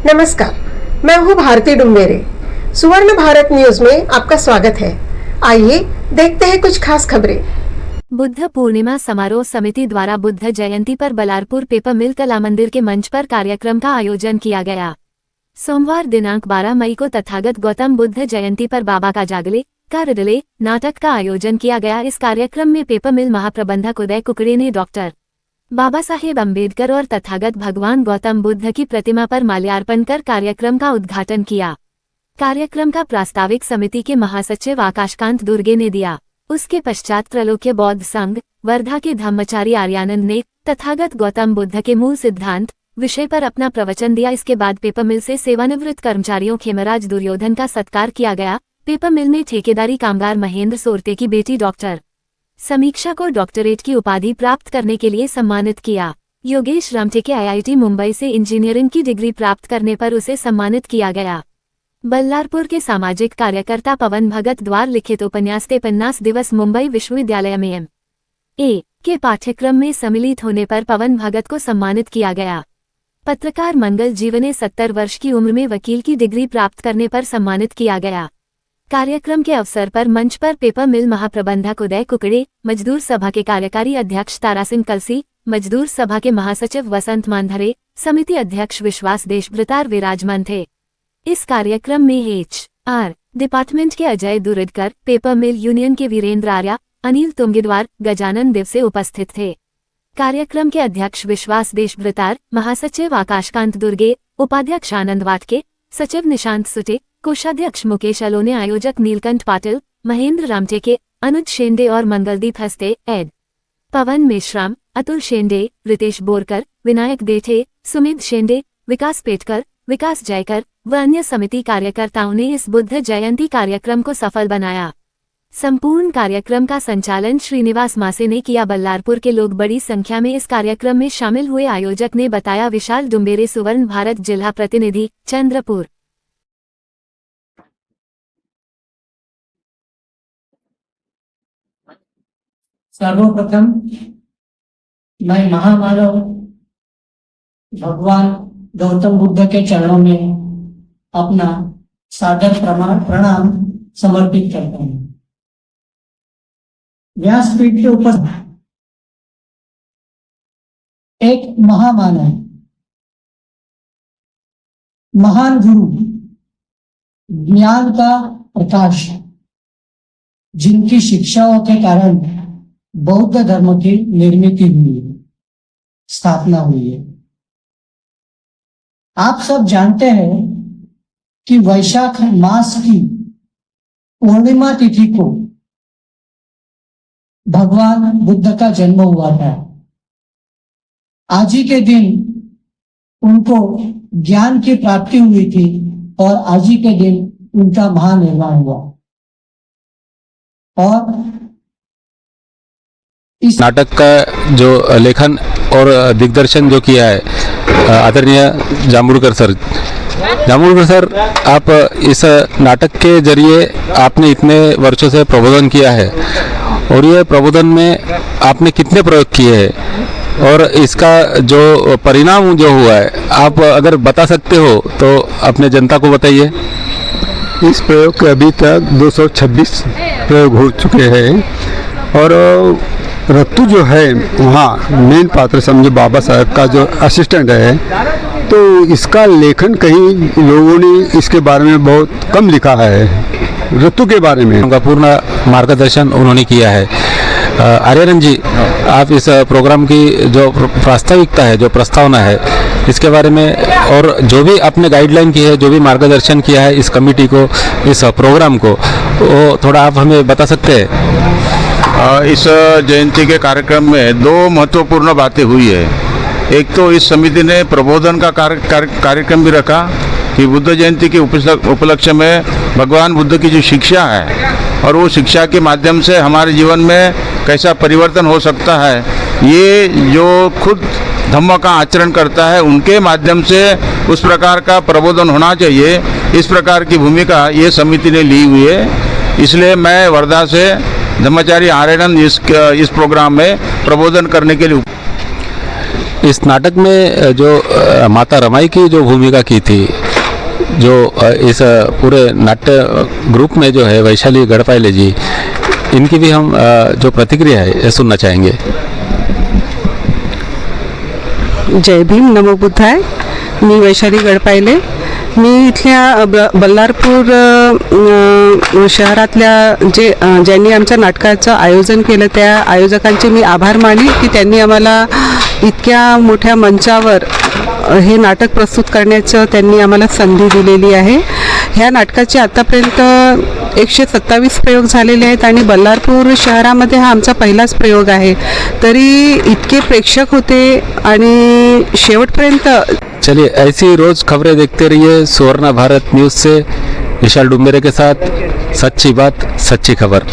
नमस्कार, मैं हूँ भारती डुम्बेरे। सुवर्ण भारत न्यूज में आपका स्वागत है। आइए देखते हैं कुछ खास खबरें। बुद्ध पूर्णिमा समारोह समिति द्वारा बुद्ध जयंती पर बलारपुर पेपर मिल कला मंदिर के मंच पर कार्यक्रम का आयोजन किया गया। सोमवार दिनांक 12 मई को तथागत गौतम बुद्ध जयंती पर बाबा का जागले का रिडले नाटक का आयोजन किया गया। इस कार्यक्रम में पेपर मिल महाप्रबंधक उदय कुकड़े ने डॉक्टर बाबा साहेब अम्बेडकर और तथागत भगवान गौतम बुद्ध की प्रतिमा पर माल्यार्पण कर कार्यक्रम का उद्घाटन किया। कार्यक्रम का प्रास्ताविक समिति के महासचिव आकाशकांत दुर्गे ने दिया। उसके पश्चात त्रैलोक्य बौद्ध संघ वर्धा के धम्मचारी आर्यानंद ने तथागत गौतम बुद्ध के मूल सिद्धांत विषय पर अपना प्रवचन दिया। इसके बाद पेपर मिल से सेवानिवृत्त कर्मचारियों खेमराज दुर्योधन का सत्कार किया गया। पेपर मिल में ठेकेदारी कामगार महेंद्र सोरते की बेटी डॉक्टर समीक्षा को डॉक्टरेट की उपाधि प्राप्त करने के लिए सम्मानित किया। योगेश रामटेके IIT मुंबई से इंजीनियरिंग की डिग्री प्राप्त करने पर उसे सम्मानित किया गया। बल्लारपुर के सामाजिक कार्यकर्ता पवन भगत द्वारा लिखित उपन्यास 53 दिवस मुंबई विश्वविद्यालय में MA के पाठ्यक्रम में सम्मिलित होने पर पवन भगत को सम्मानित किया गया। पत्रकार मंगल जीवने 70 वर्ष की उम्र में वकील की डिग्री प्राप्त करने पर सम्मानित किया गया। कार्यक्रम के अवसर पर मंच पर पेपर मिल महाप्रबंधक उदय कुकड़े, मजदूर सभा के कार्यकारी अध्यक्ष तारा सिंह कलसी, मजदूर सभा के महासचिव वसंत मांधरे, समिति अध्यक्ष विश्वास देशभ्रतार विराजमान थे। इस कार्यक्रम में HR डिपार्टमेंट के अजय दुरडकर, पेपर मिल यूनियन के वीरेंद्र आर्या, अनिल तुंगिद्वार, गजानन दिवसे उपस्थित थे। कार्यक्रम के अध्यक्ष विश्वास देशभ्रतार, महासचिव आकाशकांत दुर्गे, उपाध्यक्ष आनंद वाटके, सचिव निशांत सुटे, कोषाध्यक्ष मुकेश अलोने, आयोजक नीलकंठ पाटिल, महेंद्र रामटेके, अनुज शेंडे और मंगलदीप हस्ते, एड पवन मेश्राम, अतुल शेंडे, रितेश बोरकर, विनायक देठे, सुमित शेंडे, विकास पेटकर, विकास जयकर व अन्य समिति कार्यकर्ताओं ने इस बुद्ध जयंती कार्यक्रम को सफल बनाया। संपूर्ण कार्यक्रम का संचालन श्रीनिवास मासे ने किया। बल्लारपुर के लोग बड़ी संख्या में इस कार्यक्रम में शामिल हुए, आयोजक ने बताया। विशाल डुम्बेरे, सुवर्ण भारत जिला प्रतिनिधि, चंद्रपुर। सर्वप्रथम मैं महामानव भगवान गौतम बुद्ध के चरणों में अपना सादर प्रणाम समर्पित करता हूँ। व्यासपीठ के ऊपर एक महामानव, महान गुरु, ज्ञान का प्रकाश, जिनकी शिक्षाओं के कारण बौद्ध धर्म की निर्मित हुई है, स्थापना हुई है। आप सब जानते हैं कि वैशाख मास की पूर्णिमा तिथि को भगवान बुद्ध का जन्म हुआ था। आज ही के दिन उनको ज्ञान की प्राप्ति हुई थी और आज ही के दिन उनका महानिर्वाण हुआ। और इस नाटक का जो लेखन और दिग्दर्शन जो किया है आदरणीय जामुड़कर सर, आप इस नाटक के जरिए आपने इतने वर्षों से प्रबोधन किया है और ये प्रबोधन में आपने कितने प्रयोग किए हैं और इसका जो परिणाम जो हुआ है आप अगर बता सकते हो तो अपने जनता को बताइए। इस प्रयोग के अभी तक 226 प्रयोग हो चुके हैं और रत्तू जो है वहाँ मेन पात्र समझे बाबा साहब का जो असिस्टेंट है, तो इसका लेखन कहीं लोगों ने इसके बारे में बहुत कम लिखा है। रत्तू के बारे में उनका पूर्ण मार्गदर्शन उन्होंने किया है। आर्यानंद जी, आप इस प्रोग्राम की जो प्रास्ताविकता है, जो प्रस्तावना है, इसके बारे में और जो भी आपने गाइडलाइन की है, जो भी मार्गदर्शन किया है इस कमेटी को, इस प्रोग्राम को, वो थोड़ा आप हमें बता सकते हैं? इस जयंती के कार्यक्रम में दो महत्वपूर्ण बातें हुई है। एक तो इस समिति ने प्रबोधन का कार्यक्रम भी रखा कि बुद्ध जयंती के उपलक्ष्य में भगवान बुद्ध की जो शिक्षा है और वो शिक्षा के माध्यम से हमारे जीवन में कैसा परिवर्तन हो सकता है, ये जो खुद धम्म का आचरण करता है उनके माध्यम से उस प्रकार का प्रबोधन होना चाहिए, इस प्रकार की भूमिका ये समिति ने ली हुई है। इसलिए मैं वर्धा से धम्मचारी आर्यानंद इस प्रोग्राम में प्रबोधन करने के लिए इस नाटक में जो माता रमाई की जो भूमिका की थी, जो इस पूरे नाट्य ग्रुप में जो है वैशाली गढ़पाले जी, इनकी भी हम जो प्रतिक्रिया है ये सुनना चाहेंगे। जय भीम, नमो बुद्धाय। मी वैशाली गडपायले. मी इथल्या बल्लारपूर शहरातल्या ज्यांनी आमच्या नाटकाचं आयोजन केलं त्या आयोजकांचे मी आभार मानेन की त्यांनी आम्हाला इतक्या मोठ्या मंचावर हे नाटक प्रस्तुत करण्याचं त्यांनी आम्हाला संधी दिलेली आहे. ह्या नाटकाचे आतापर्यंत 127 प्रयोग झालेले आहेत आणि बल्लारपूर शहरामध्ये हा आमचा पहिलाच प्रयोग आहे. तरी इतके प्रेक्षक होते आणि शेवटपर्यंत. चलिए, ऐसी रोज खबरें देखते रहिए सुवर्ण भारत न्यूज़ से। विशाल डुम्बेरे के साथ सच्ची बात सच्ची खबर।